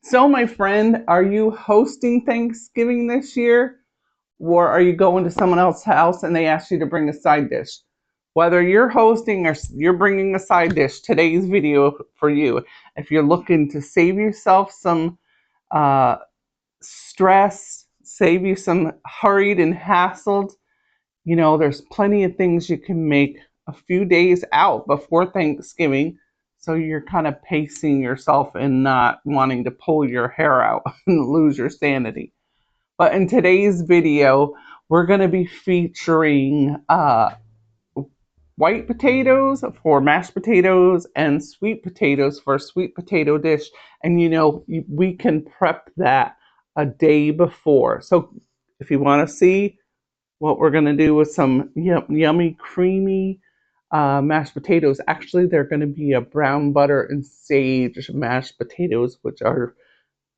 So, my friend, are you hosting Thanksgiving this year? Or are you going to someone else's house and they ask you to bring a side dish? Whether you're hosting or you're bringing a side dish, today's video for you. If you're looking to save yourself some uh, stress, save you some hurried and hassled, there's plenty of things you can make a few days out before Thanksgiving. So you're kind of pacing yourself and not wanting to pull your hair out and lose your sanity. But in today's video, we're going to be featuring white potatoes for mashed potatoes and sweet potatoes for a sweet potato dish. And we can prep that a day before. So if you want to see what we're going to do with some yummy, creamy mashed potatoes, actually, they're going to be a brown butter and sage mashed potatoes, which are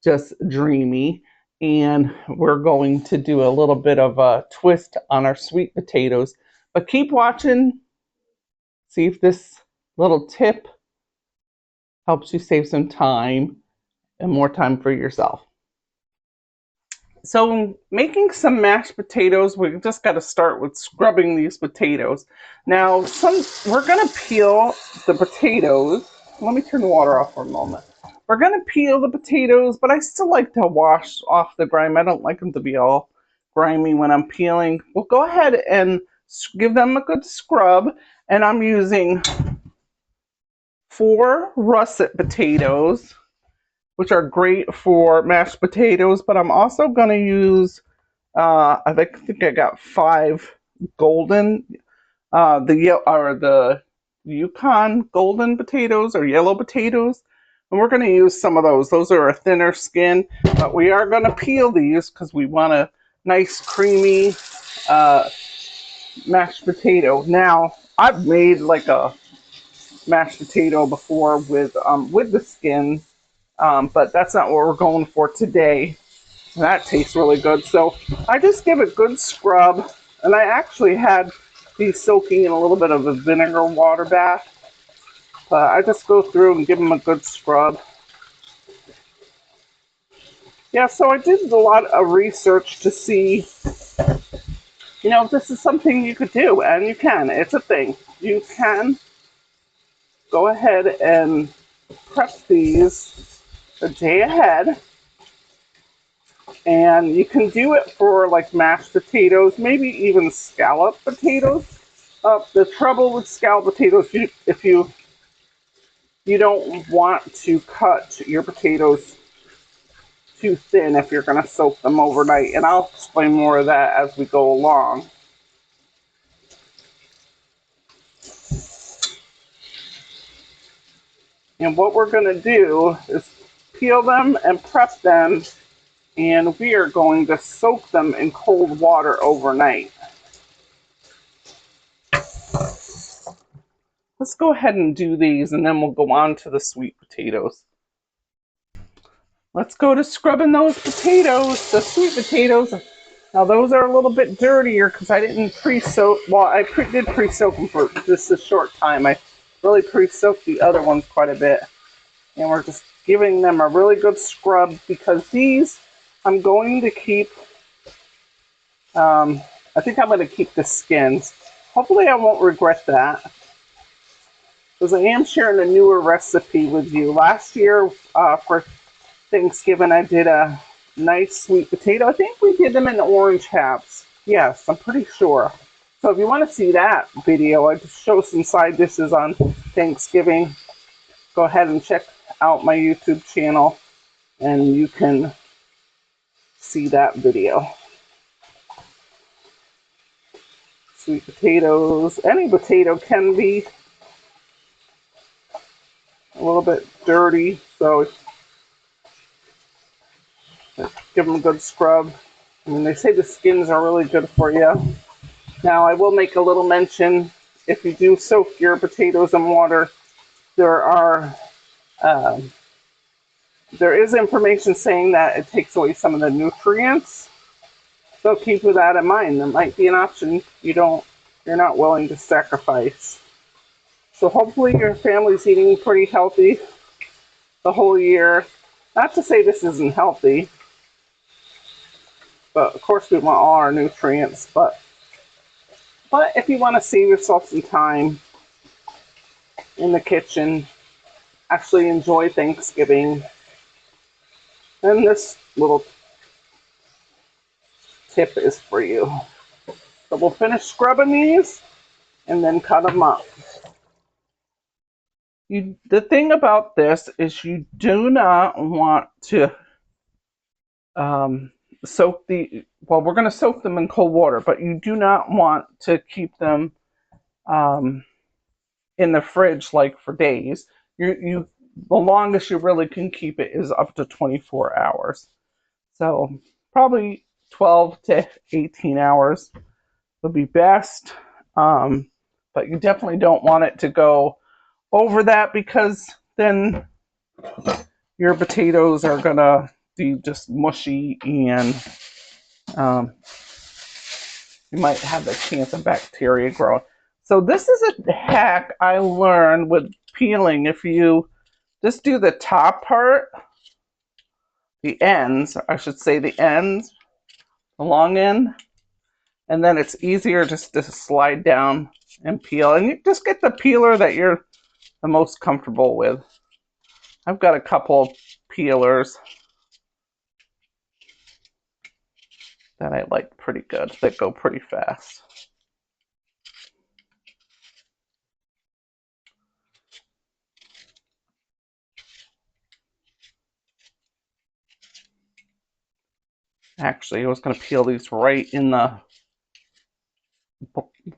just dreamy. And we're going to do a little bit of a twist on our sweet potatoes. But keep watching, see if this little tip helps you save some time and more time for yourself. So making some mashed potatoes, we just got to start with scrubbing these potatoes. Now, we're going to peel the potatoes. Let me turn the water off for a moment. We're going to peel the potatoes, but I still like to wash off the grime. I don't like them to be all grimy when I'm peeling. We'll go ahead and give them a good scrub. And I'm using 4 russet potatoes, which are great for mashed potatoes, but I'm also going to use, I think I got 5 golden, the Yukon golden potatoes or yellow potatoes. And we're going to use some of those. Those are a thinner skin, but we are going to peel these because we want a nice creamy mashed potato. Now, I've made like a mashed potato before with the skin, but that's not what we're going for today. That tastes really good. So I just give it a good scrub, and I actually had these soaking in a little bit of a vinegar water bath. But I just go through and give them a good scrub. Yeah, so I did a lot of research to see, if this is something you could do, and you can. It's a thing. You can go ahead and prep these a day ahead. And you can do it for like mashed potatoes, maybe even scalloped potatoes. The trouble with scalloped potatoes, if you don't want to cut your potatoes too thin if you're going to soak them overnight. And I'll explain more of that as we go along. And what we're going to do is peel them and prep them, and we are going to soak them in cold water overnight. Let's go ahead and do these, and then we'll go on to the sweet potatoes. Let's go to scrubbing those potatoes, the sweet potatoes. Now those are a little bit dirtier because I didn't pre-soak. Well, I did pre-soak them for just a short time. I really pre-soaked the other ones quite a bit. And we're just giving them a really good scrub because these I'm going to keep, I think I'm going to keep the skins. Hopefully I won't regret that, because I am sharing a newer recipe with you. Last year for Thanksgiving, I did a nice sweet potato. I think we did them in orange halves. Yes, I'm pretty sure. So if you want to see that video, I just show some side dishes on Thanksgiving. Go ahead and check out my YouTube channel, and you can see that video. Sweet potatoes. Any potato can be a little bit dirty, so give them a good scrub. I mean, they say the skins are really good for you. Now, I will make a little mention, if you do soak your potatoes in water, there is information saying that it takes away some of the nutrients. So keep that in mind. That might be an option you're not willing to sacrifice. So hopefully your family's eating pretty healthy the whole year. Not to say this isn't healthy, but of course we want all our nutrients. But if you want to save yourself some time in the kitchen, actually enjoy Thanksgiving, then this little tip is for you. So we'll finish scrubbing these and then cut them up. The thing about this is you do not want to we're going to soak them in cold water, but you do not want to keep them in the fridge like for days. The longest you really can keep it is up to 24 hours. So probably 12 to 18 hours would be best. But you definitely don't want it to go over that, because then your potatoes are gonna be just mushy, and you might have the chance of bacteria growing. So this is a hack I learned with peeling. If you just do the top part, the ends, I should say the ends, the long end, and then it's easier just to slide down and peel. And you just get the peeler that you're the most comfortable with. I've got a couple of peelers that I like pretty good, that go pretty fast. Actually, I was going to peel these right in my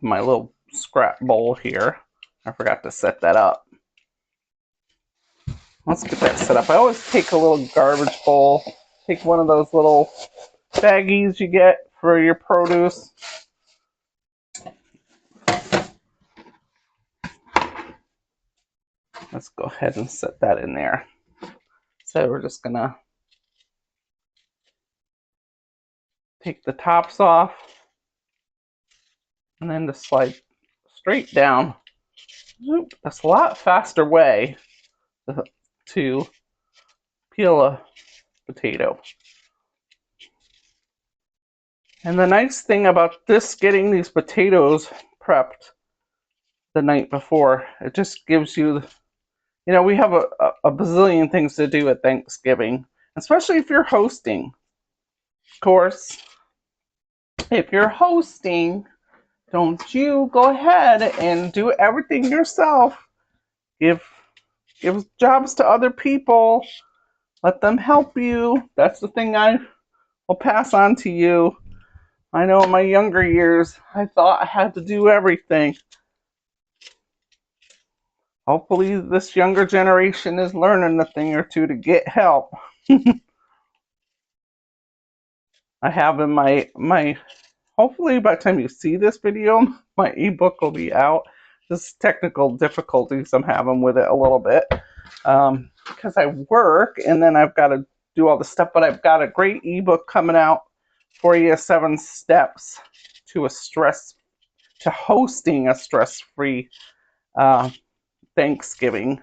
little scrap bowl here. I forgot to set that up. Let's get that set up. I always take a little garbage bowl. Take one of those little baggies you get for your produce. Let's go ahead and set that in there. So we're just going to take the tops off and then just slide straight down. That's a lot faster way to peel a potato. And the nice thing about this, getting these potatoes prepped the night before, it just gives you, we have a bazillion things to do at Thanksgiving, especially if you're hosting. Of course, if you're hosting, don't you go ahead and do everything yourself. Give jobs to other people. Let them help you. That's the thing I will pass on to you. I know in my younger years, I thought I had to do everything. Hopefully this younger generation is learning a thing or two to get help. I have in my hopefully by the time you see this video, my ebook will be out. This technical difficulties I'm having with it a little bit, because I work and then I've got to do all the stuff, but I've got a great ebook coming out for you, 7 steps to hosting a stress-free Thanksgiving,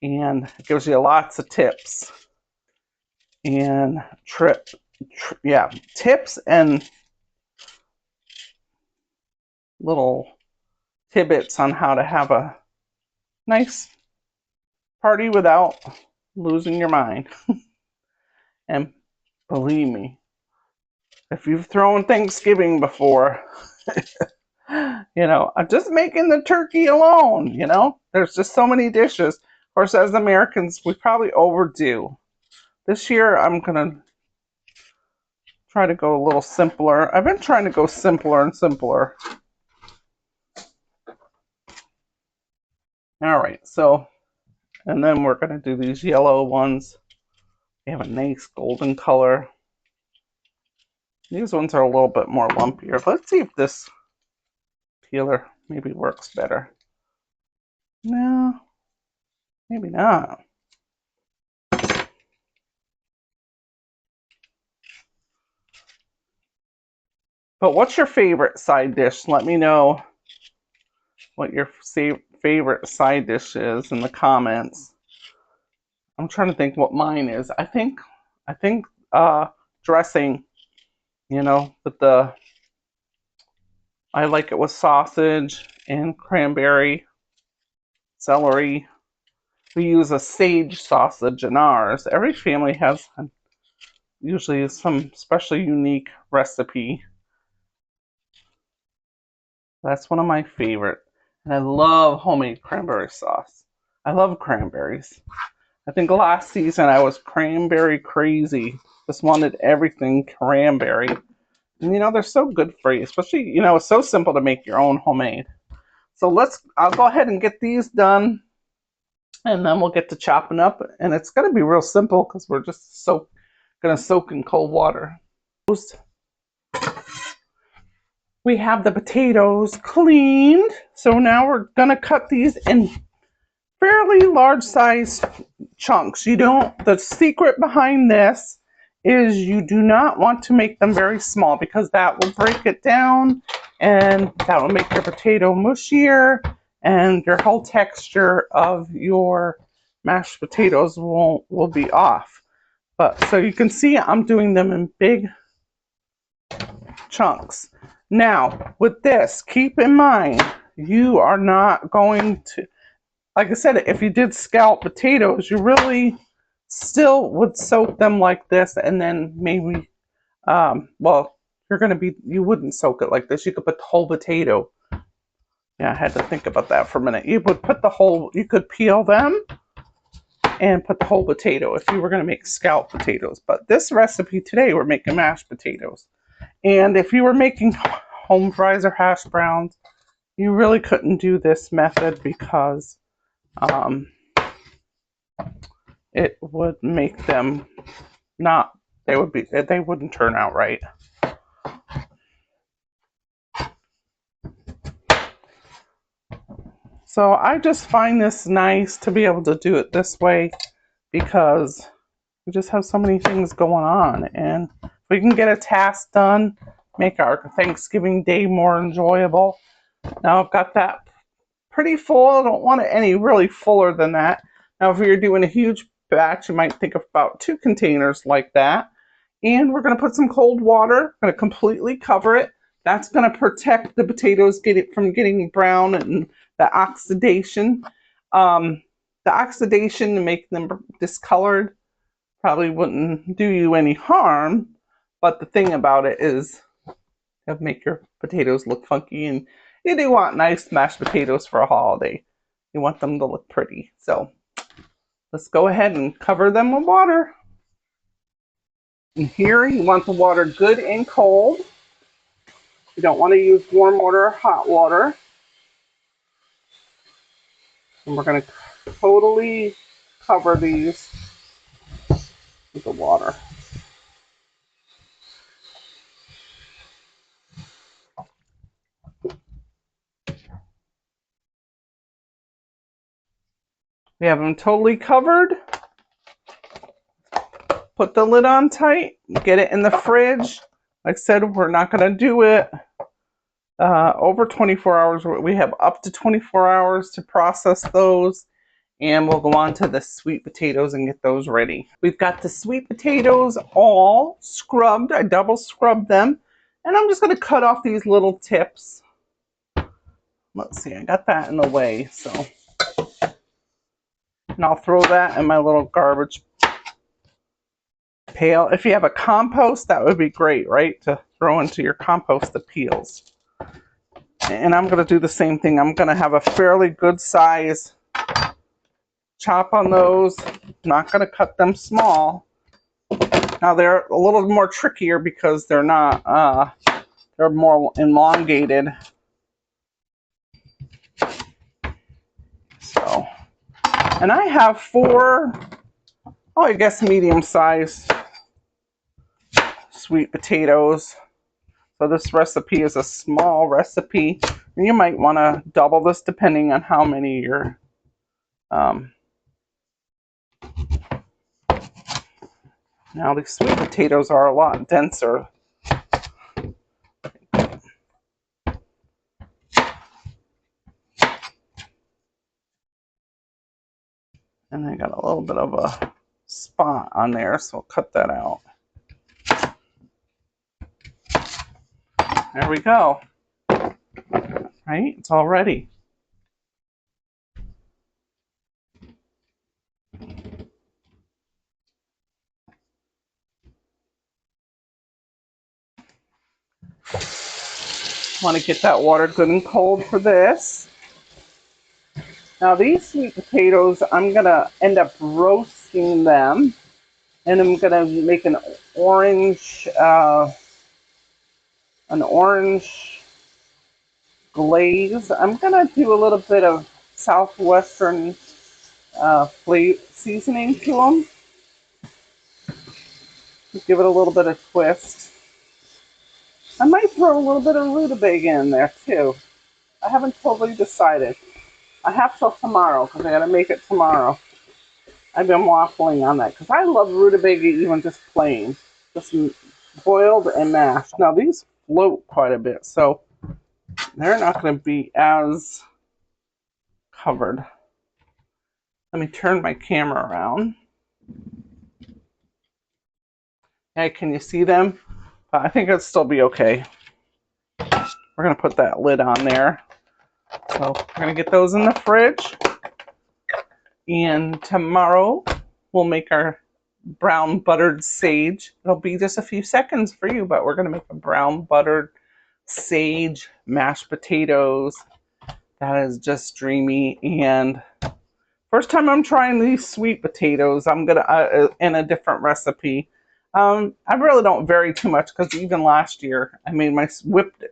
and it gives you lots of tips and tips and little tidbits on how to have a nice party without losing your mind. And believe me, if you've thrown Thanksgiving before, just making the turkey alone, there's just so many dishes. Of course, as Americans, we probably overdo. This year, I'm going to try to go a little simpler. I've been trying to go simpler and simpler. All right, so, and then we're going to do these yellow ones. They have a nice golden color. These ones are a little bit more lumpier. Let's see if this peeler maybe works better. No, maybe not. But what's your favorite side dish? Let me know what your favorite side dish is in the comments. I'm trying to think what mine is. I think dressing, with I like it with sausage and cranberry, celery. We use a sage sausage in ours. Every family has usually some special unique recipe. That's one of my favorite. And I love homemade cranberry sauce. I love cranberries. I think last season I was cranberry crazy. Just wanted everything cranberry. And they're so good for you, especially, it's so simple to make your own homemade. So I'll go ahead and get these done, and then we'll get to chopping up. And it's going to be real simple because we're just going to soak in cold water. We have the potatoes cleaned. So now we're going to cut these in fairly large size chunks. The secret behind this is you do not want to make them very small because that will break it down and that will make your potato mushier and your whole texture of your mashed potatoes will be off. But so you can see I'm doing them in big chunks. Now with this, keep in mind you are not going to, like I said, if you did scalloped potatoes, you really still would soak them like this, and then maybe, you wouldn't soak it like this. You could put the whole potato. Yeah, I had to think about that for a minute. You could peel them and put the whole potato if you were going to make scalloped potatoes. But this recipe today, we're making mashed potatoes. And if you were making home fries or hash browns, you really couldn't do this method because it would make them they wouldn't turn out right. So I just find this nice to be able to do it this way because we just have so many things going on, and if we can get a task done, make our Thanksgiving day more enjoyable. Now I've got that pretty full. I don't want it any really fuller than that. Now if you're doing a huge batch, you might think of about 2 containers like that. And we're going to put some cold water. Going to completely cover it. That's going to protect the potatoes from getting brown and the oxidation. The oxidation to make them discolored probably wouldn't do you any harm. But the thing about it is it'll make your potatoes look funky. And you do want nice mashed potatoes for a holiday. You want them to look pretty. So let's go ahead and cover them with water. And here you want the water good and cold. You don't want to use warm water or hot water. And we're going to totally cover these with the water. We have them totally covered. Put the lid on tight. Get it in the fridge. Like I said, we're not going to do it over 24 hours. We have up to 24 hours to process those. And we'll go on to the sweet potatoes and get those ready. We've got the sweet potatoes all scrubbed. I double scrubbed them. And I'm just going to cut off these little tips. Let's see, I got that in the way. So, and I'll throw that in my little garbage pail. If you have a compost, that would be great, right? To throw into your compost the peels. And I'm going to do the same thing. I'm going to have a fairly good size chop on those. Not going to cut them small. Now they're a little more trickier because they're not, they're more elongated. So, and I have 4, I guess medium-sized sweet potatoes. So this recipe is a small recipe. And you might want to double this depending on how many you're now these sweet potatoes are a lot denser. And I got a little bit of a spot on there, so I'll cut that out. There we go. Right? It's all ready. Want to get that water good and cold for this. Now these sweet potatoes, I'm going to end up roasting them, and I'm going to make an orange glaze. I'm going to do a little bit of southwestern flavor seasoning to them. Give it a little bit of twist. I might throw a little bit of rutabaga in there too. I haven't totally decided. I have till tomorrow because I got to make it tomorrow. I've been waffling on that because I love rutabaga even just plain, just boiled and mashed. Now these float quite a bit, so they're not going to be as covered. Let me turn my camera around. Hey, can you see them? I think it'll still be okay. We're going to put that lid on there. So we're going to get those in the fridge. And tomorrow we'll make our brown buttered sage. It'll be just a few seconds for you, but we're going to make a brown buttered sage mashed potatoes. That is just dreamy. And first time I'm trying these sweet potatoes, I'm going to, in a different recipe. I really don't vary too much because even last year I made my whipped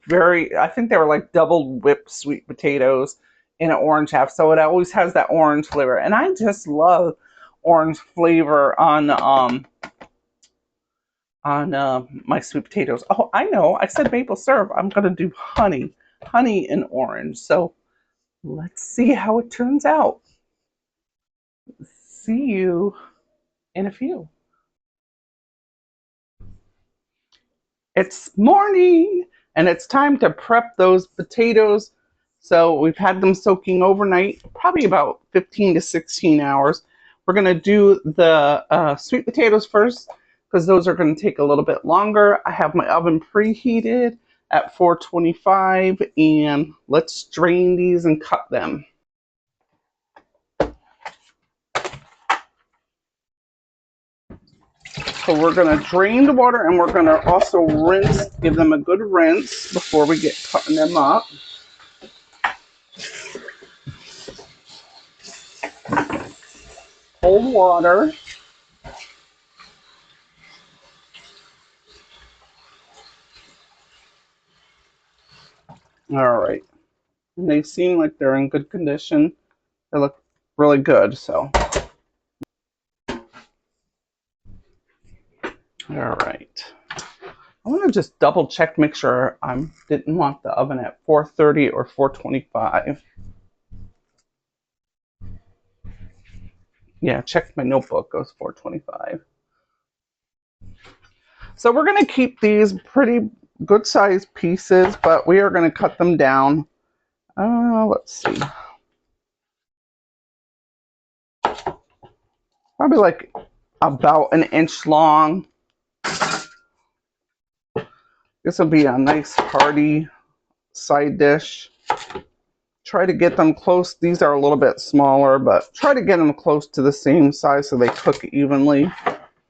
I think they were like double whipped sweet potatoes in an orange half. So it always has that orange flavor. And I just love orange flavor on my sweet potatoes. Oh, I know. I said maple syrup. I'm going to do honey and orange. So let's see how it turns out. See you in a few. It's morning and it's time to prep those potatoes. So we've had them soaking overnight, probably about 15 to 16 hours. We're going to do the sweet potatoes first because those are going to take a little bit longer. I have my oven preheated at 425 and let's drain these and cut them. So we're going to drain the water and we're going to also rinse, give them a good rinse before we get cutting them up. Cold water. All right. And they seem like they're in good condition. They look really good, so. All right. I want to just double check, make sure I didn't want the oven at 430 or 425. Yeah, check my notebook, goes 425. So we're going to keep these pretty good sized pieces, but we are going to cut them down. Let's see. Probably like about an inch long. This will be a nice hearty side dish. Try to get them close. These are a little bit smaller, but try to get them close to the same size so they cook evenly.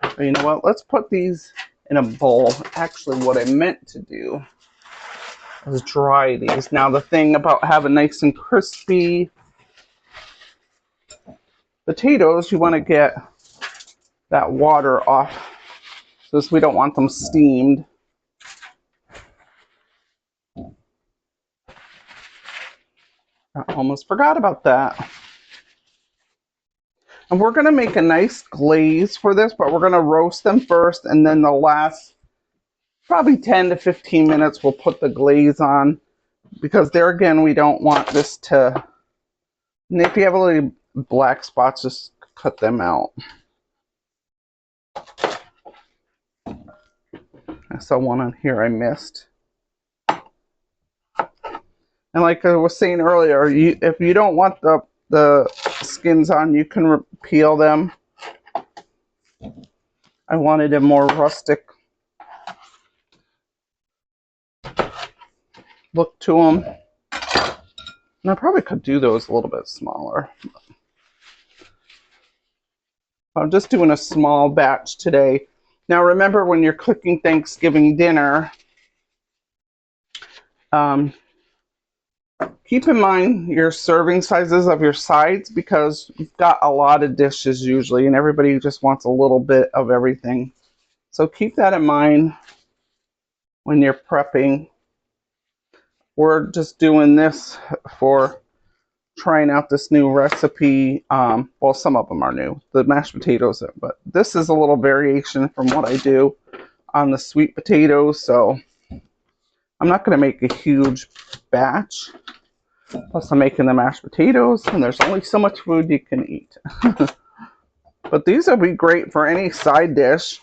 But you know what? Let's put these in a bowl. Actually, what I meant to do is dry these. Now, the thing about having nice and crispy potatoes, you want to get that water off, so we don't want them steamed. I almost forgot about that. And we're going to make a nice glaze for this, but we're going to roast them first, and then the last probably 10 to 15 minutes we'll put the glaze on, because there again we don't want this to, and if you have any black spots, just cut them out. I saw one on here I missed. And like I was saying earlier, if you don't want the the skins on, you can peel them. I wanted a more rustic look to them. And I probably could do those a little bit smaller. I'm just doing a small batch today. Now remember, when you're cooking Thanksgiving dinner, keep in mind your serving sizes of your sides, because you've got a lot of dishes usually and everybody just wants a little bit of everything. So keep that in mind when you're prepping. We're just doing this for trying out this new recipe. Well, some of them are new, the mashed potatoes, but this is a little variation from what I do on the sweet potatoes. So I'm not going to make a huge batch. Plus I'm making the mashed potatoes and there's only so much food you can eat. But these would be great for any side dish,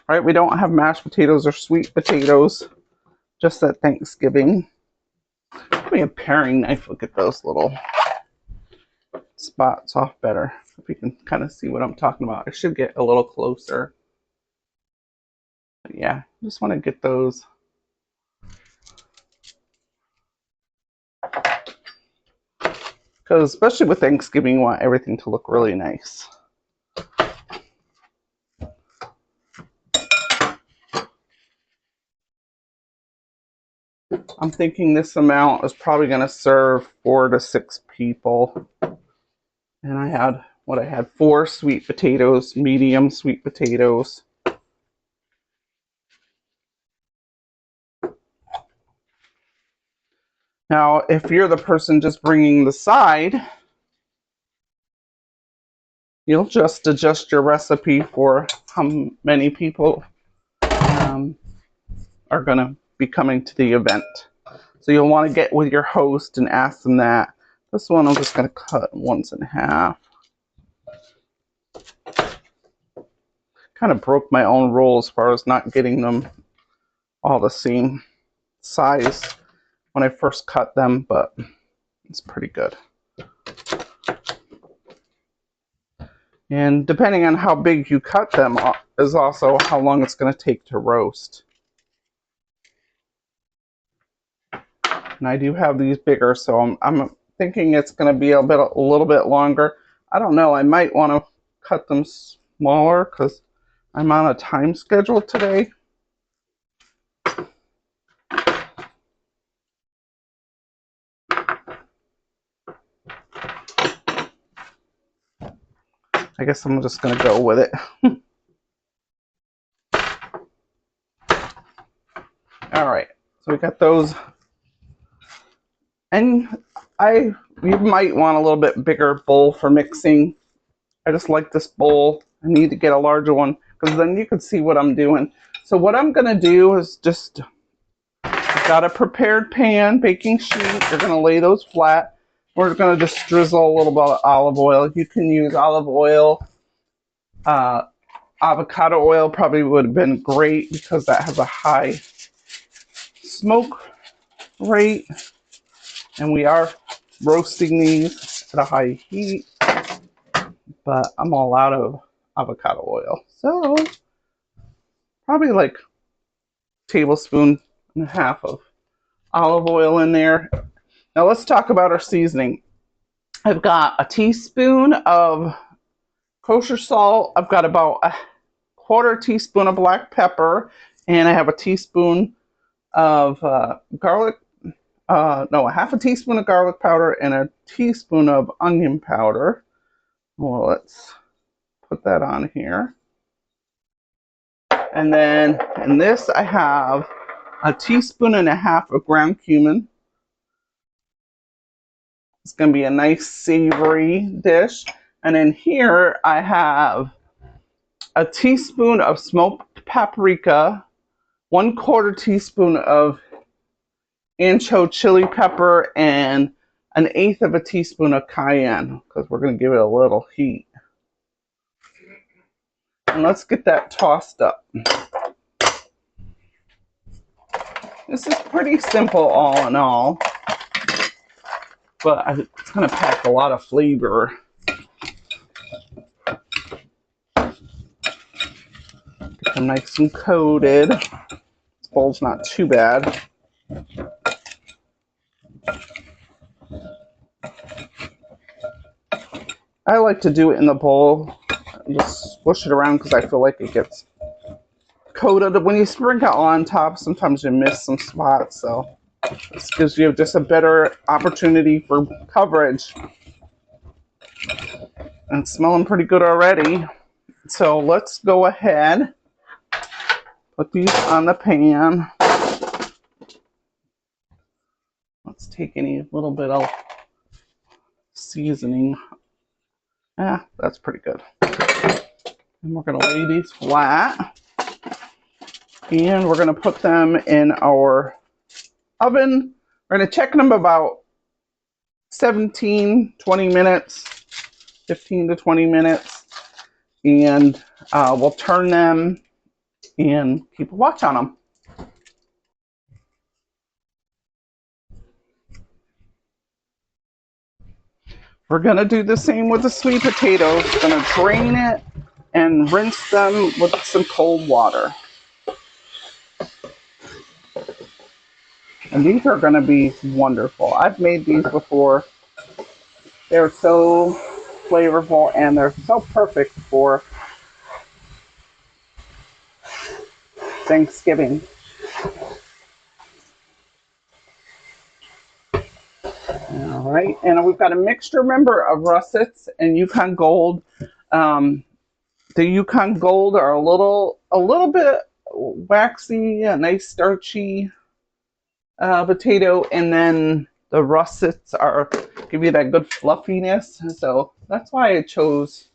right? We don't have mashed potatoes or sweet potatoes just at Thanksgiving. Give me a paring knife. Look at those little spots off better. If you can kind of see what I'm talking about. I should get a little closer. But yeah, just want to get those. Because especially with Thanksgiving, you want everything to look really nice. I'm thinking this amount is probably going to serve 4 to 6 people. And I had 4 sweet potatoes, medium sweet potatoes. Now, if you're the person just bringing the side, you'll just adjust your recipe for how many people are going to be coming to the event. So you'll want to get with your host and ask them that. This one I'm just going to cut once in half. Kind of broke my own rule as far as not getting them all the same size when I first cut them, but it's pretty good. And depending on how big you cut them is also how long it's going to take to roast. And I do have these bigger, so I'm thinking it's going to be a little bit longer. I don't know. I might want to cut them smaller because I'm on a time schedule today. I guess I'm just going to go with it. All right, so we got those. And you might want a little bit bigger bowl for mixing. I just like this bowl. I need to get a larger one because then you can see what I'm doing. So what I'm going to do is just, I've got a prepared pan, baking sheet. You're going to lay those flat. We're going to just drizzle a little bit of olive oil. You can use olive oil. Avocado oil probably would have been great because that has a high smoke rate. And we are roasting these at a high heat. But I'm all out of avocado oil. So probably like a tablespoon and a half of olive oil in there. Now let's talk about our seasoning. I've got a teaspoon of kosher salt. I've got about a quarter teaspoon of black pepper. And I have a teaspoon of garlic. A half a teaspoon of garlic powder and a teaspoon of onion powder. Well, let's put that on here. And then in this I have a teaspoon and a half of ground cumin. It's going to be a nice savory dish. And in here I have a teaspoon of smoked paprika, 1/4 teaspoon of ancho chili pepper, and 1/8 of a teaspoon of cayenne because we're going to give it a little heat. And let's get that tossed up. This is pretty simple all in all. but it's going to pack a lot of flavor. Get them nice and coated. This bowl's not too bad. I like to do it in the bowl and just swish it around because I feel like it gets coated. When you sprinkle on top, sometimes you miss some spots, so this gives you just a better opportunity for coverage. And it's smelling pretty good already. So let's go ahead, put these on the pan. Let's take any little bit of seasoning. Yeah, that's pretty good. And we're going to lay these flat. And we're going to put them in our oven. We're going to check them about 17, 20 minutes, 15 to 20 minutes. And we'll turn them and keep a watch on them. We're going to do the same with the sweet potatoes. We're going to drain it and rinse them with some cold water. And these are going to be wonderful. I've made these before. They're so flavorful and they're so perfect for Thanksgiving. All right, and we've got a mixture, remember, of russets and Yukon Gold. The Yukon Gold are a little bit waxy, a nice starchy potato, and then the russets give you that good fluffiness. So that's why I chose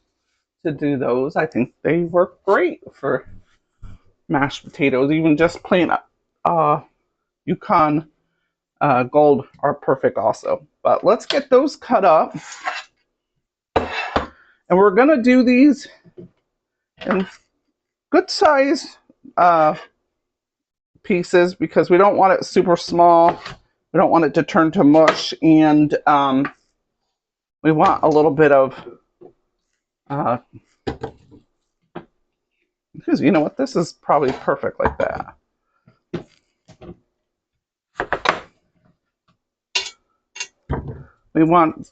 to do those. I think they work great for mashed potatoes. Even just plain Yukon Gold are perfect also. But let's get those cut up. And we're going to do these in good size pieces because we don't want it super small. We don't want it to turn to mush. And we want a little bit of, because you know what, this is probably perfect like that. We want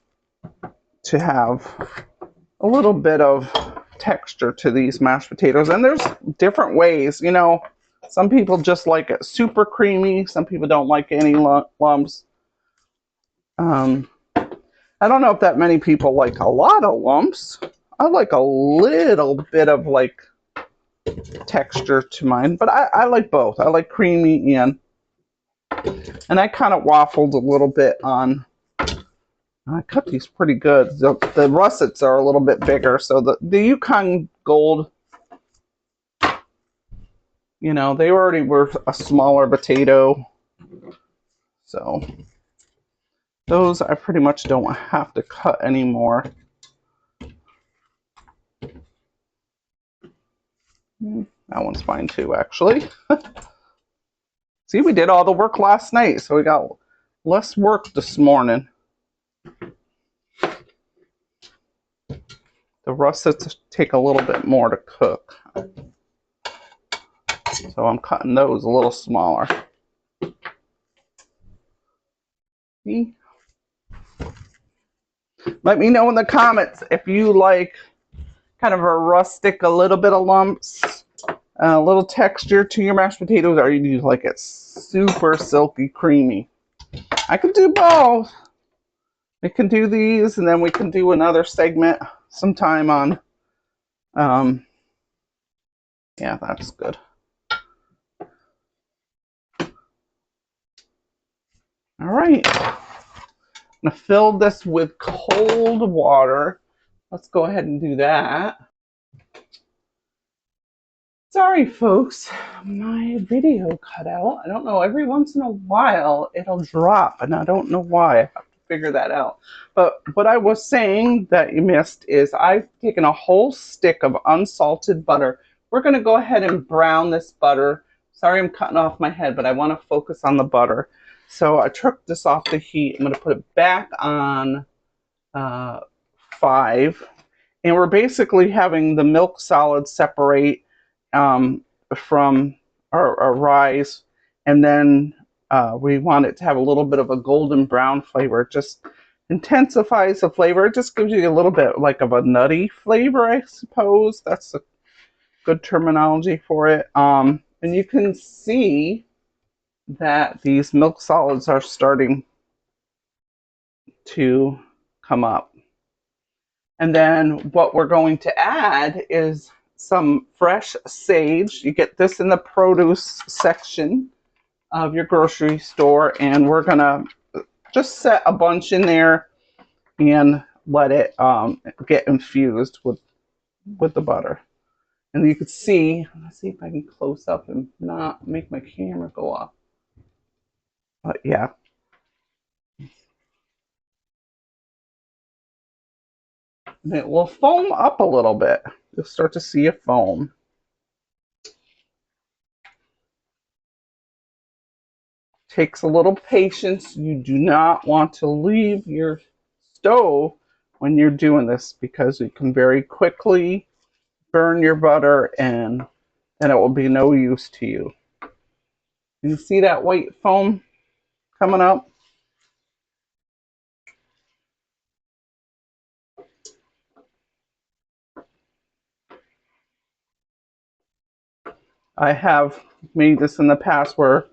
to have a little bit of texture to these mashed potatoes. And there's different ways, you know. Some people just like it super creamy. Some people don't like any lumps. I don't know if that many people like a lot of lumps. I like a little bit of like texture to mine, but I like both. I like creamy and I kind of waffled a little bit on. I cut these pretty good. The russets are a little bit bigger, so the Yukon Gold, you know, they already were a smaller potato, so those I pretty much don't have to cut anymore. That one's fine too, actually. See, we did all the work last night, so we got less work this morning. The russets take a little bit more to cook, so I'm cutting those a little smaller. See? Let me know in the comments if you like kind of a rustic, a little bit of lumps, a little texture to your mashed potatoes, or you like it super silky creamy. I can do both. We can do these, and then we can do another segment sometime on, yeah, that's good. All right, I'm gonna fill this with cold water. Let's go ahead and do that. Sorry, folks, my video cut out. I don't know, every once in a while it'll drop, and I don't know why. I have to figure that out. But what I was saying that you missed is I've taken a whole stick of unsalted butter. We're going to go ahead and brown this butter. Sorry I'm cutting off my head, but I want to focus on the butter. So I took this off the heat. I'm going to put it back on 5. And we're basically having the milk solids separate from our rise. And then we want it to have a little bit of a golden brown flavor. It just intensifies the flavor. It just gives you a little bit like of a nutty flavor, I suppose. That's a good terminology for it. And you can see that these milk solids are starting to come up. And then what we're going to add is some fresh sage. You get this in the produce section of your grocery store, and we're gonna just set a bunch in there and let it get infused with the butter. And you can see, let's see if I can close up and not make my camera go off. But yeah. And it will foam up a little bit. You'll start to see a foam. Takes a little patience. You do not want to leave your stove when you're doing this because you can very quickly burn your butter and then it will be no use to you. You see that white foam coming up? I have made this in the past where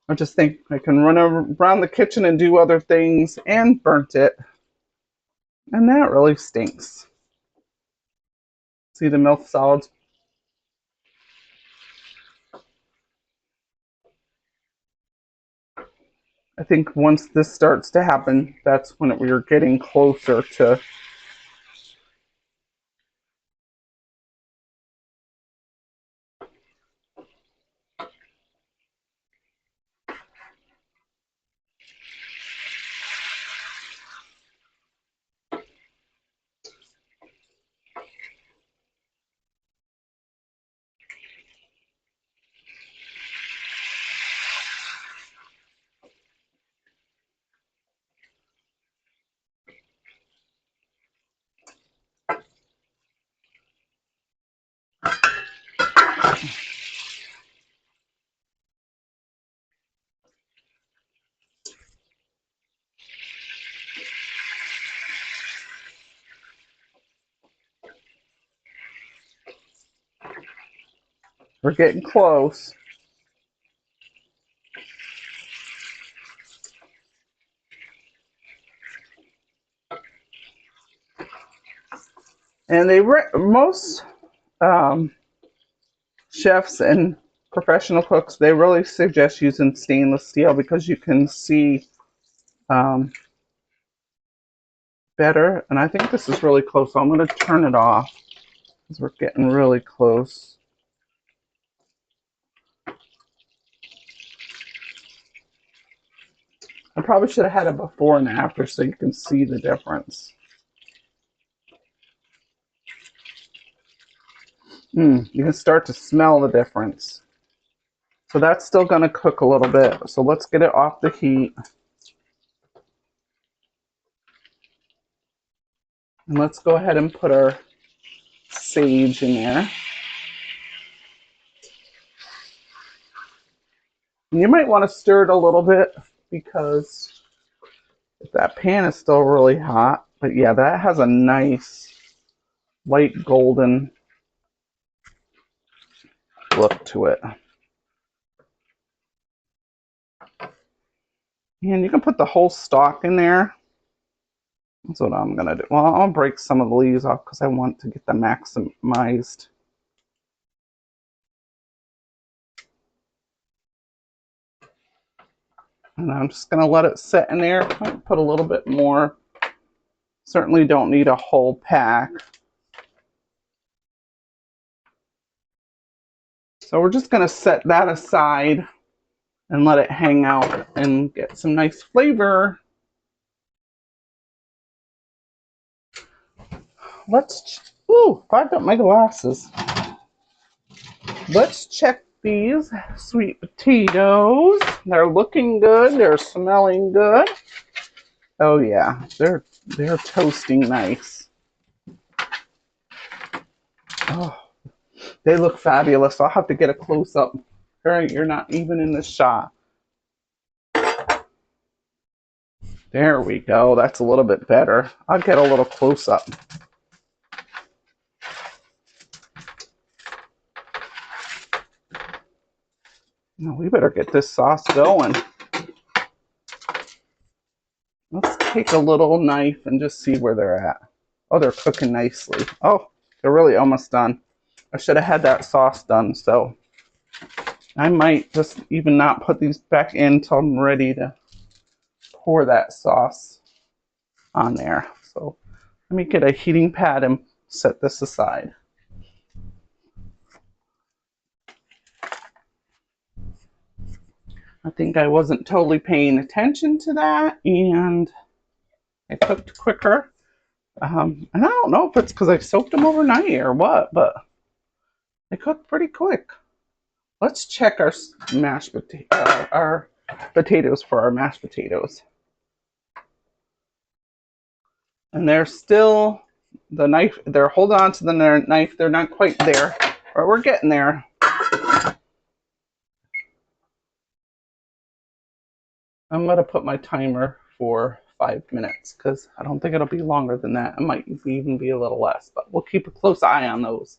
I just think I can run around the kitchen and do other things and burnt it. And that really stinks. See the milk solids? I think once this starts to happen, that's when we're getting closer to. We're getting close. And most um, chefs and professional cooks, they really suggest using stainless steel because you can see um, better. And I think this is really close, so I'm going to turn it off because we're getting really close. I probably should have had it before and after so you can see the difference. You can start to smell the difference. So that's still going to cook a little bit. So let's get it off the heat. And let's go ahead and put our sage in there. And you might want to stir it a little bit because that pan is still really hot. But yeah, that has a nice light golden look to it. And you can put the whole stalk in there. That's what I'm going to do. Well, I'll break some of the leaves off because I want to get them maximized. And I'm just going to let it sit in there. I'll put a little bit more. Certainly don't need a whole pack. So we're just going to set that aside and let it hang out and get some nice flavor. Ooh, fogged up my glasses. Let's check these sweet potatoes. They're looking good. They're smelling good. Oh yeah, they're toasting nice. Oh, they look fabulous. I'll have to get a close up. All right, you're not even in the shot. There we go. That's a little bit better. I'll get a little close up. No, we better get this sauce going. Let's take a little knife and just see where they're at. Oh, they're cooking nicely. Oh, they're really almost done. I should have had that sauce done, so I might just even not put these back in until I'm ready to pour that sauce on there. So let me get a heating pad and set this aside. I think I wasn't totally paying attention to that, and I cooked quicker. And I don't know if it's because I soaked them overnight or what, but they cooked pretty quick. Let's check our our potatoes for our mashed potatoes. And they're still, the knife, they're holding on to the knife. They're not quite there, but we're getting there. I'm going to put my timer for 5 minutes because I don't think it'll be longer than that. It might even be a little less, but we'll keep a close eye on those.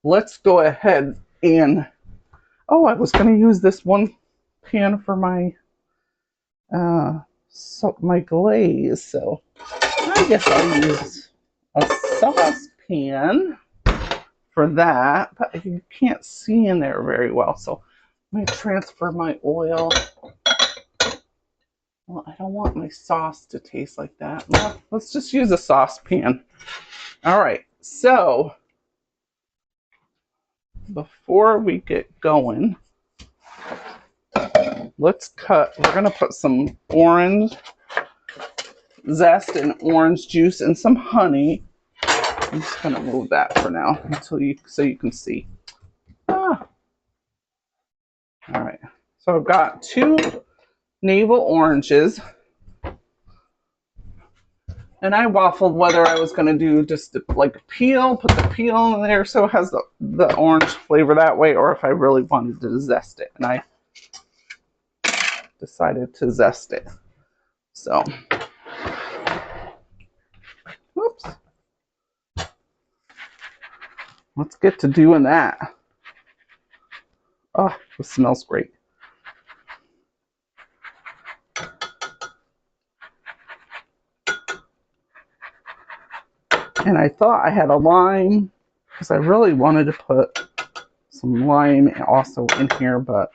Let's go ahead and, oh, I was going to use this one pan for my my glaze, so I guess I'll use a saucepan for that, but you can't see in there very well, so let me transfer my oil. Well, I don't want my sauce to taste like that. Well, let's just use a saucepan. All right, so before we get going, let's cut. We're going to put some orange zest and orange juice and some honey. I'm just going to move that for now until so you can see. All right, so I've got 2 navel oranges. And I waffled whether I was going to do just like a peel, put the peel in there so it has the orange flavor that way, or if I really wanted to zest it. And I decided to zest it. So, whoops. Let's get to doing that. Oh, it smells great. And I thought I had a lime because I really wanted to put some lime also in here, but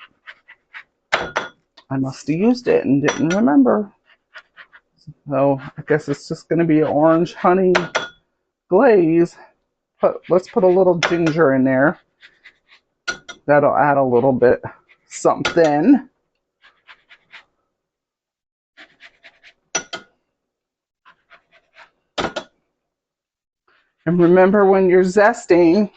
I must have used it and didn't remember. So I guess it's just going to be an orange honey glaze. Let's put a little ginger in there. That'll add a little bit something. And remember, when you're zesting,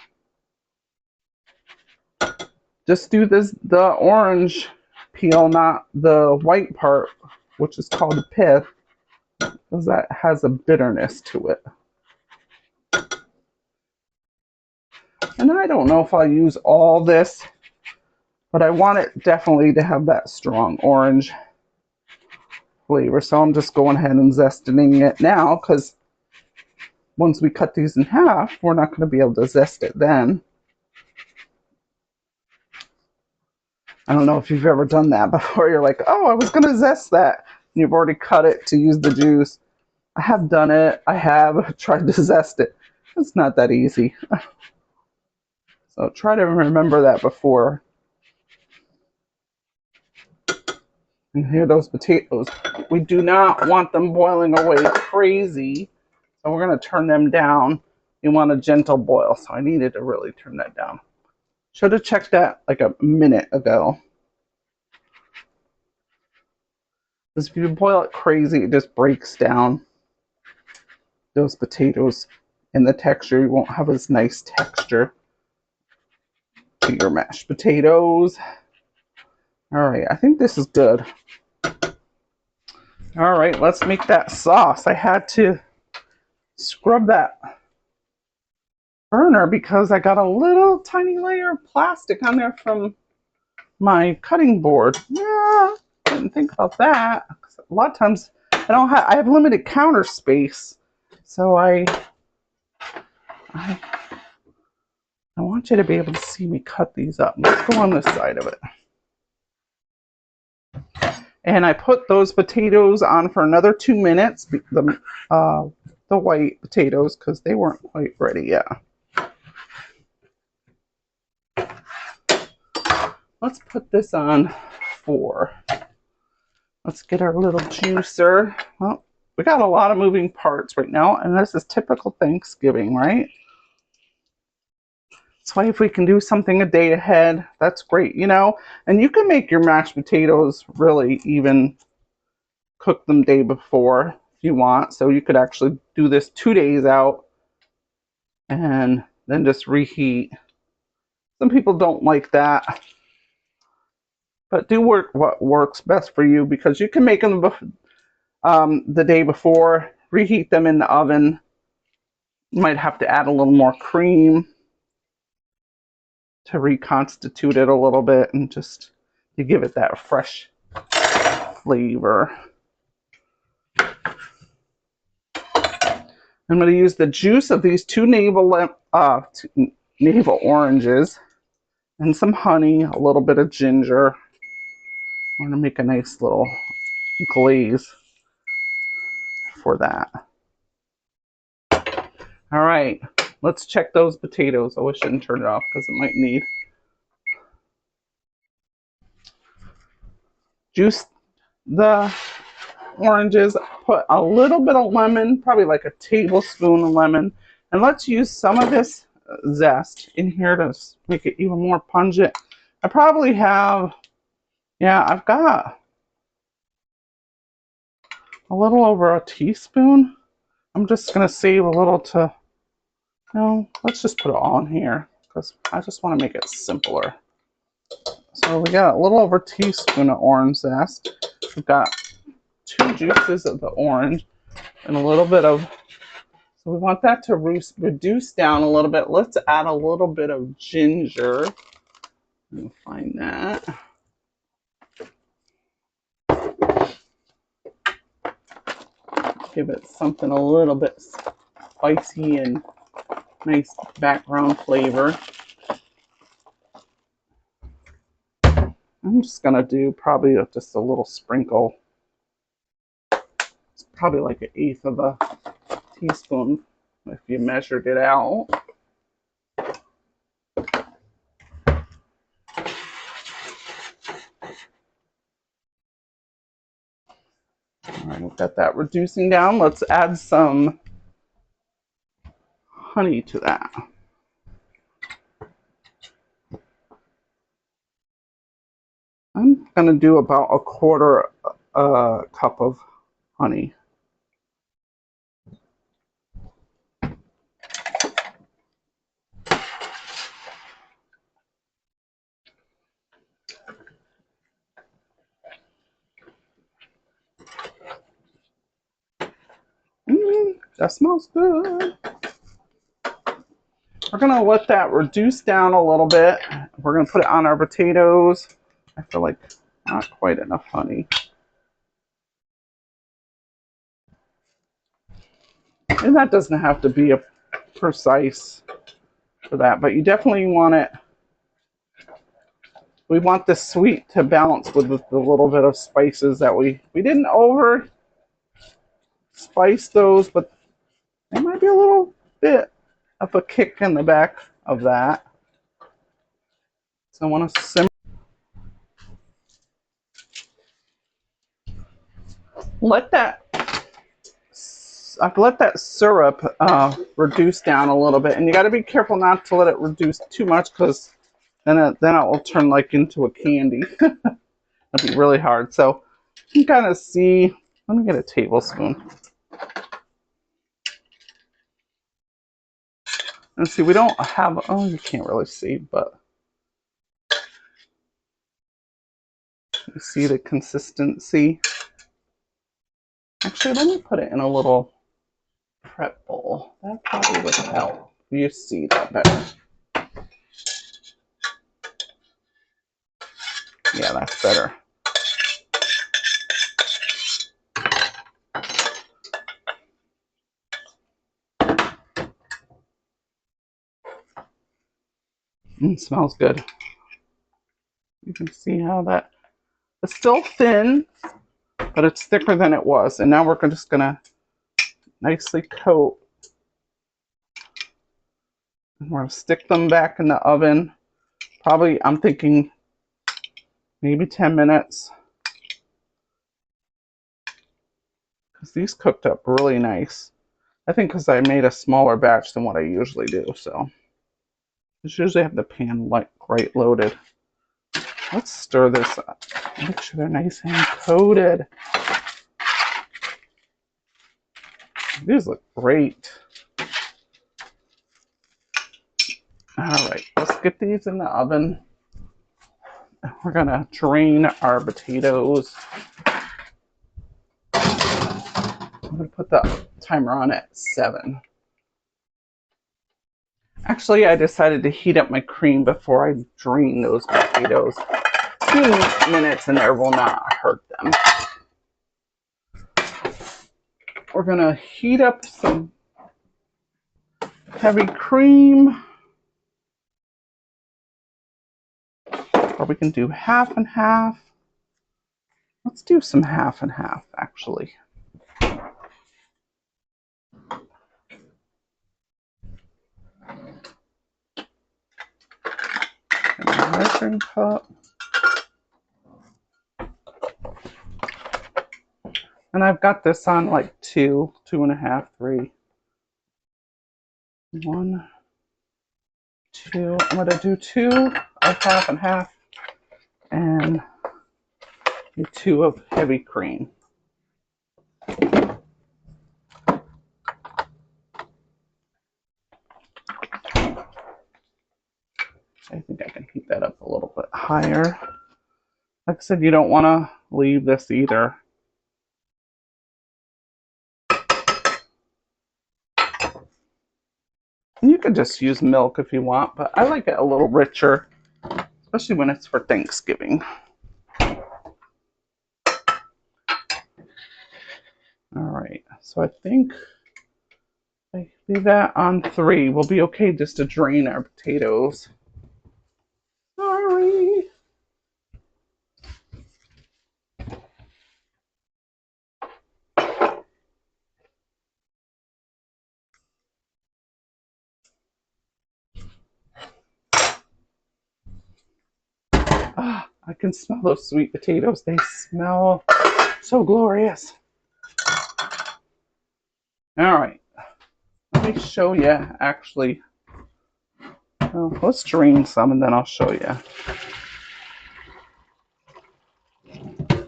just do the orange peel, not the white part, which is called the pith, because that has a bitterness to it. And I don't know if I'll use all this, but I want it definitely to have that strong orange flavor. So I'm just going ahead and zesting it now, because once we cut these in half, we're not going to be able to zest it then. I don't know if you've ever done that before. You're like, oh, I was going to zest that. And you've already cut it to use the juice. I have done it. I have tried to zest it. It's not that easy. So try to remember that before. And here, those potatoes. We do not want them boiling away crazy. So we're going to turn them down. You want a gentle boil. So I needed to really turn that down. Should have checked that like a minute ago. Because if you boil it crazy, it just breaks down those potatoes and the texture. You won't have as nice texture. to your mashed potatoes. All right, I think this is good. All right, let's make that sauce. I had to scrub that burner because I got a little tiny layer of plastic on there from my cutting board. Yeah, didn't think about that. A lot of times I have limited counter space, so I want you to be able to see me cut these up. Let's go on this side of it. And I put those potatoes on for another 2 minutes, the white potatoes, because they weren't quite ready yet. Let's put this on 4. Let's get our little juicer. Well, we got a lot of moving parts right now, and this is typical Thanksgiving, right? That's why if we can do something a day ahead, that's great, you know? And you can make your mashed potatoes really even cook them day before if you want. So you could actually do this 2 days out and then just reheat. Some people don't like that, but do what works best for you, because you can make them the day before, reheat them in the oven. You might have to add a little more cream to reconstitute it a little bit and just to give it that fresh flavor. I'm going to use the juice of these 2 navel oranges and some honey, a little bit of ginger. I'm going to make a nice little glaze for that. All right, let's check those potatoes. Oh, I shouldn't turn it off because it might need. Juice the oranges, put a little bit of lemon, probably like a tablespoon of lemon, and let's use some of this zest in here to make it even more pungent. I probably have, I've got a little over a teaspoon. I'm just going to save a little to, no, let's just put it all in here because I just want to make it simpler. So we got a little over a teaspoon of orange zest. We've got 2 juices of the orange and a little bit of, so we want that to reduce down a little bit. Let's add a little bit of ginger. Let me find that. Give it something a little bit spicy and nice background flavor. I'm just gonna do probably just a little sprinkle. It's probably like 1/8 of a teaspoon if you measured it out. All right, we've got that reducing down. Let's add some honey to that. I'm going to do about 1/4 cup of honey. That smells good. We're going to let that reduce down a little bit. We're going to put it on our potatoes. I feel like not quite enough honey. And that doesn't have to be a precise for that, but you definitely want it. We want the sweet to balance with the little bit of spices that we didn't over spice those, but there might be a little bit of a kick in the back of that. So I want to simmer. I've let that syrup reduce down a little bit, and you got to be careful not to let it reduce too much, because then it will turn like into a candy. It'll be really hard. So you can kind of see. Let me get a tablespoon. And see, we don't have. Oh, you can't really see, but You see the consistency? Actually, let me put it in a little prep bowl. That probably would help. You see that better. Yeah, that's better. Smells good. You can see how that, it's still thin, but it's thicker than it was. And now we're just gonna nicely coat. And we're gonna stick them back in the oven. Probably, I'm thinking maybe 10 minutes. Because these cooked up really nice. I think because I made a smaller batch than what I usually do, so. Just usually have the pan like right loaded. Let's stir this up. Make sure they're nice and coated. These look great. All right, let's get these in the oven. We're gonna drain our potatoes. I'm gonna put the timer on at 7. Actually, I decided to heat up my cream before I drain those potatoes. A few minutes in there will not hurt them. We're gonna heat up some heavy cream. Or we can do half and half. Let's do some half and half, actually. And a measuring cup. And I've got this on like 2, 2.5, 3. 1, 2. I'm going to do 2 of half and half and 2 of heavy cream. I think I can heat that up a little bit higher. Like I said, you don't want to leave this either. You could just use milk if you want, but I like it a little richer, especially when it's for Thanksgiving. All right, so I think I leave that on 3. We'll be okay just to drain our potatoes. Sorry. Ah, I can smell those sweet potatoes. They smell so glorious. All right, let me show you actually. Oh, let's drain some and then I'll show you. I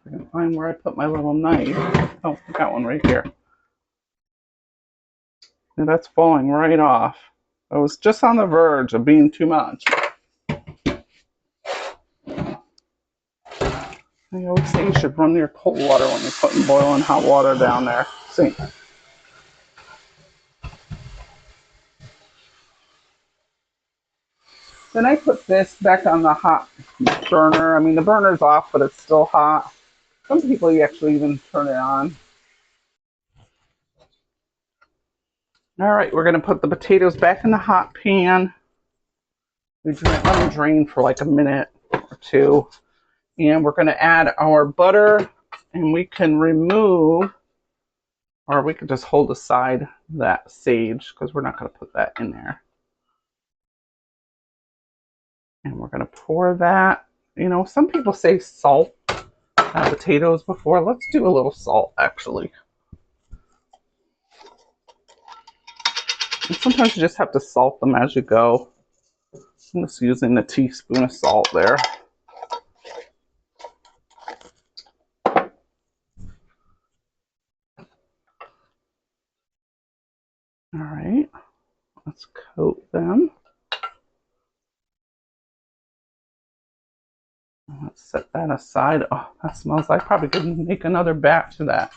can find where I put my little knife. Oh, I got one right here. And that's falling right off. I was just on the verge of being too much. I always say you should run your cold water when you're putting boiling hot water down there. See? Then I put this back on the hot burner. I mean, the burner's off, but it's still hot. Some people you actually even turn it on. All right, we're going to put the potatoes back in the hot pan. Let them drain for like a minute or 2. And we're going to add our butter, and we can remove, or we could just hold aside that sage because we're not going to put that in there. And we're going to pour that. You know, some people say salt potatoes before. Let's do a little salt, actually. And sometimes you just have to salt them as you go. I'm just using a teaspoon of salt there. All right, let's coat them. Let's set that aside. Oh, that smells like I probably could make another batch of that.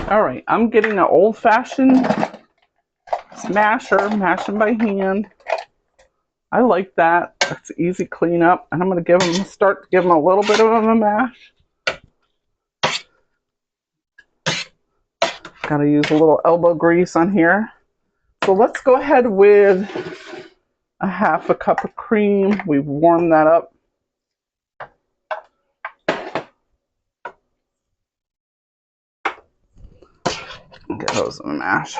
All right, I'm getting an old-fashioned smasher, mashing by hand. I like that. It's easy cleanup, and I'm going to start to give them a little bit of a mash. Got to use a little elbow grease on here. So let's go ahead with a half a cup of cream. We've warmed that up. Get those in the mash.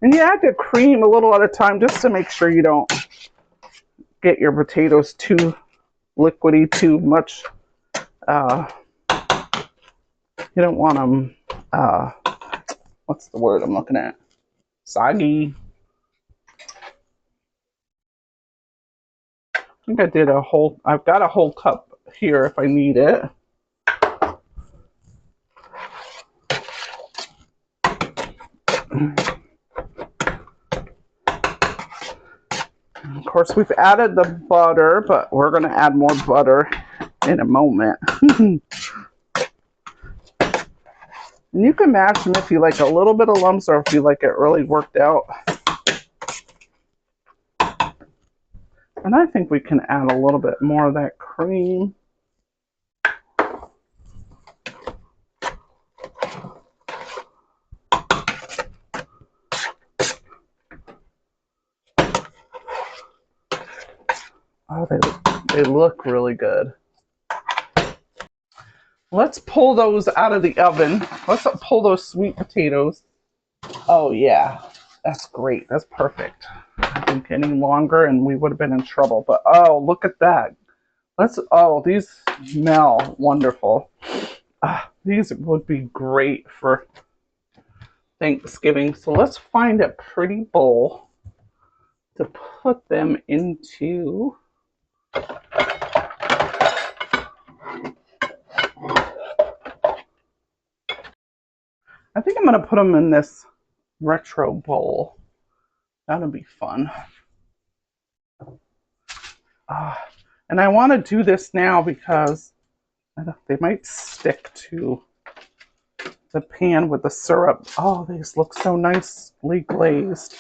And you add the cream a little at a time just to make sure you don't get your potatoes too liquidy, too much. You don't want them, what's the word I'm looking at? Soggy. I think I've got a whole cup here if I need it. Of course, we've added the butter, but we're going to add more butter in a moment. And you can mash them if you like a little bit of lumps or if you like it really worked out. And I think we can add a little bit more of that cream. Oh, they look really good. Let's pull those out of the oven. Let's pull those sweet potatoes. Oh yeah, that's great. That's perfect. I think any longer and we would have been in trouble. But oh, look at that. These smell wonderful. These would be great for Thanksgiving. So let's find a pretty bowl to put them into. I think I'm going to put them in this retro bowl. That'll be fun. And I want to do this now because they might stick to the pan with the syrup. Oh, these look so nicely glazed.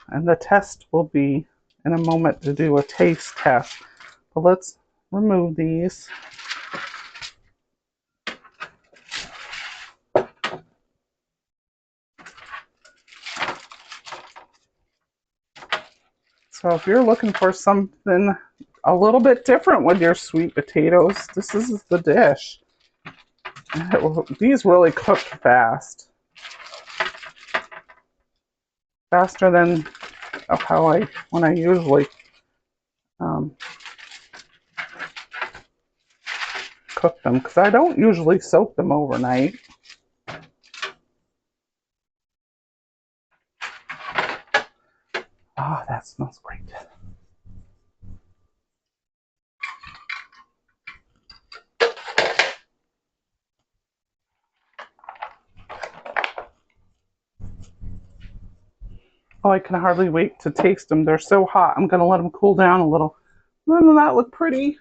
And the test will be in a moment to do a taste test. But let's remove these. So if you're looking for something a little bit different with your sweet potatoes, this is the dish. These really cook fast. Faster than when I usually cook them, because I don't usually soak them overnight. Oh, that smells great. Oh, I can hardly wait to taste them. They're so hot. I'm going to let them cool down a little. Doesn't that look pretty?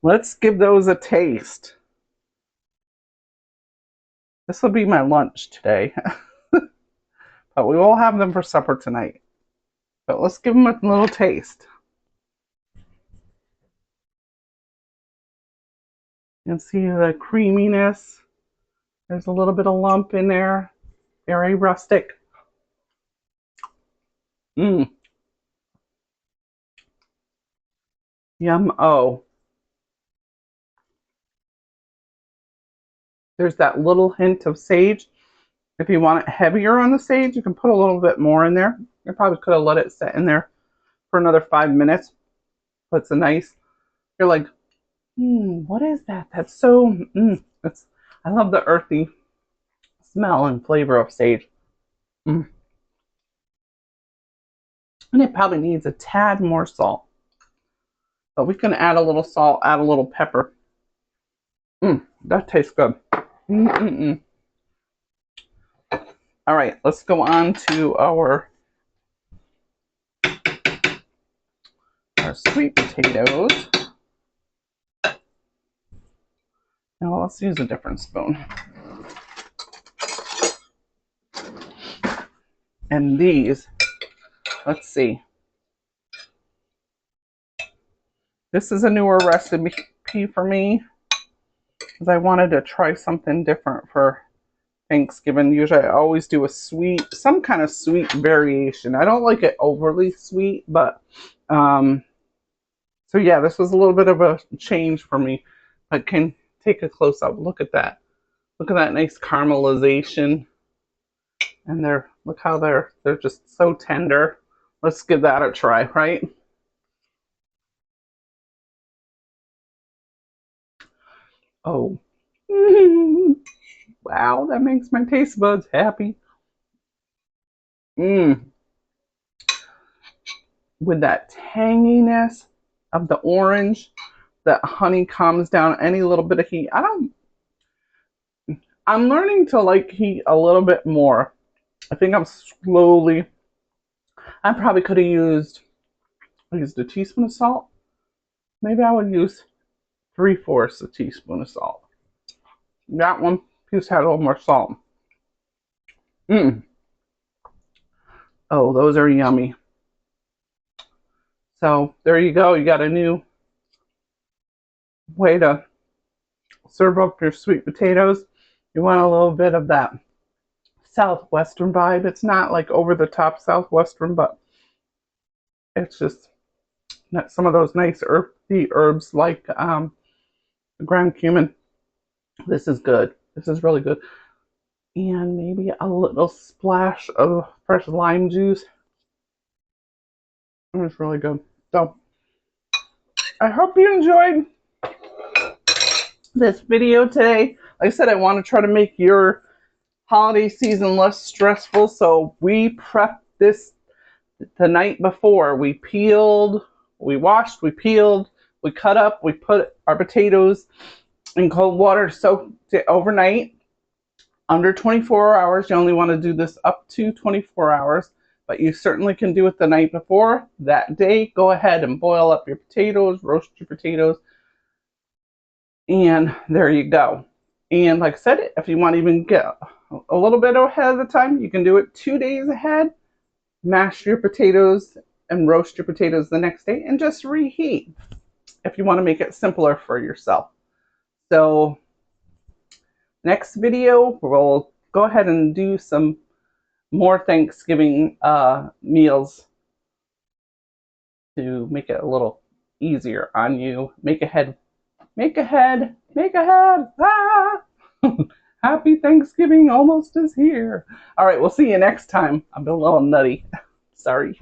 Let's give those a taste. This will be my lunch today. But we will have them for supper tonight. But let's give them a little taste. You can see the creaminess. There's a little bit of lump in there. Very rustic. Mmm. Yum. Oh. There's that little hint of sage. If you want it heavier on the sage, you can put a little bit more in there. You probably could have let it sit in there for another 5 minutes. But it's a nice, you're like, what is that? That's so, I love the earthy smell and flavor of sage. And it probably needs a tad more salt. But we can add a little salt, add a little pepper. That tastes good. Mm-mm-mm. All right, let's go on to our sweet potatoes. Now let's use a different spoon. And these, let's see. This is a newer recipe for me because I wanted to try something different for Thanksgiving. Usually I always do a sweet, some kind of sweet variation. I don't like it overly sweet, but so yeah, this was a little bit of a change for me. I can take a close up. Look at that. Look at that nice caramelization. And look how they're just so tender. Let's give that a try, right? Oh. Wow, that makes my taste buds happy. With that tanginess of the orange, that honey calms down any little bit of heat. I'm learning to like heat a little bit more. I think I probably could have used a teaspoon of salt. Maybe I would use 3/4 a teaspoon of salt. That one just had a little more salt. Oh, those are yummy. So there you go. You got a new way to serve up your sweet potatoes. You want a little bit of that Southwestern vibe. It's not like over the top Southwestern, but it's just some of those nice earthy herbs like ground cumin. This is good. This is really good. And maybe a little splash of fresh lime juice. It's really good. So I hope you enjoyed this video today. Like I said, I want to try to make your holiday season less stressful. So we prepped this the night before. We peeled, we washed, we peeled, we cut up, we put our potatoes in cold water, soaked it overnight. Under 24 hours. You only want to do this up to 24 hours, but you certainly can do it the night before. That day, go ahead and boil up your potatoes, roast your potatoes, and there you go. And like I said, if you want to even get a little bit ahead of the time, you can do it 2 days ahead. Mash your potatoes and roast your potatoes the next day and just reheat if you want to make it simpler for yourself. So next video, we'll go ahead and do some more Thanksgiving meals to make it a little easier on you. Make ahead. Ah! Happy Thanksgiving almost is here. All right, we'll see you next time. I'm a little nutty. Sorry.